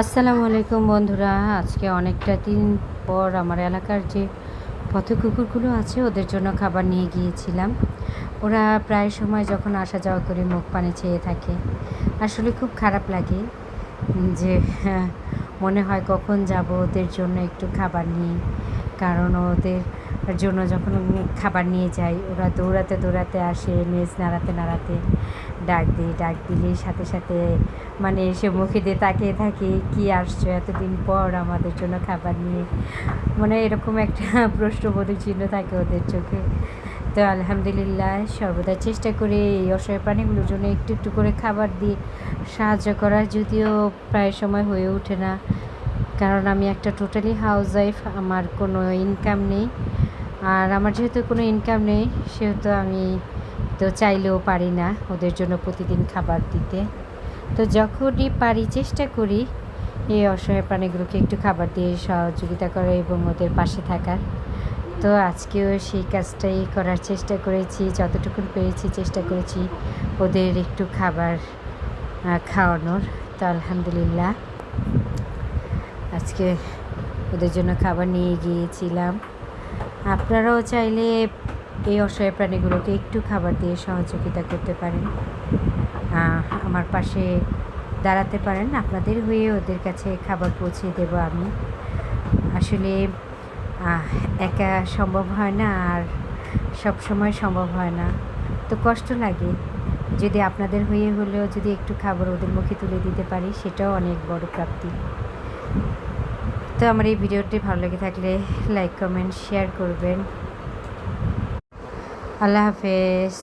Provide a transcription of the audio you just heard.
আসসালামু আলাইকুম বন্ধুরা। আজকে অনেকটা দিন পর আমার এলাকার যে পথ কুকুরগুলো আছে ওদের জন্য খাবার নিয়ে গিয়েছিলাম। ওরা প্রায় সময় যখন আসা যাওয়া করে মুখ পানে চেয়ে থাকে। আসলে খুব খারাপ লাগে যে মনে হয় কখন যাব ওদের জন্য একটু খাবার নিয়ে। কারণ ওদের জন্য যখন খাবার নিয়ে যাই ওরা দৌড়াতে দৌড়াতে আসে, লেজ নাড়াতে নাড়াতে ডাক দিলেই সাথে সাথে মানে এসে মুখে দিয়ে তাকিয়ে থাকে, কি আসছো এতদিন পর আমাদের জন্য খাবার নিয়ে। মানে এরকম একটা প্রশ্নবোধক চিহ্ন থাকে ওদের চোখে। তো আলহামদুলিল্লাহ সর্বদা চেষ্টা করি এই অসহায় প্রাণীগুলোর জন্য একটু একটু করে খাবার দিয়ে সাহায্য করার, যদিও প্রায় সময় হয়ে ওঠে না। কারণ আমি একটা টোটালি হাউস ওয়াইফ, আমার কোনো ইনকাম নেই। আর আমার যেহেতু কোনো ইনকাম নেই সেহেতু আমি তো চাইলেও পারি না ওদের জন্য প্রতিদিন খাবার দিতে। তো যখনই পারি চেষ্টা করি এই অসহায় প্রাণীগুলোকে একটু খাবার দিয়ে সহযোগিতা করা এবং ওদের পাশে থাকার। তো আজকেও সেই কাজটাই করার চেষ্টা করেছি, যতটুকু পেরেছি চেষ্টা করেছি ওদের একটু খাবার খাওয়ানোর। তো আলহামদুলিল্লাহ আজকে ওদের জন্য খাবার নিয়ে গিয়েছিলাম। আপনারাও চাইলে এই অসহায় প্রাণীগুলোকে একটু খাবার দিয়ে সহযোগিতা করতে পারেন, আমার পাশে দাঁড়াতে পারেন। আপনাদের হয়ে ওদের কাছে খাবার পৌঁছে দেব আমি। আসলে একা সম্ভব হয় না, আর সব সময় সম্ভব হয় না, তো কষ্ট লাগে। যদি আপনাদের হয়ে হলেও যদি একটু খাবার ওদের মুখে তুলে দিতে পারি সেটাও অনেক বড় প্রাপ্তি। তো আমার এই ভিডিওটি ভালো লেগে থাকলে লাইক কমেন্ট শেয়ার করবেন। আল্লাহ হাফেজ।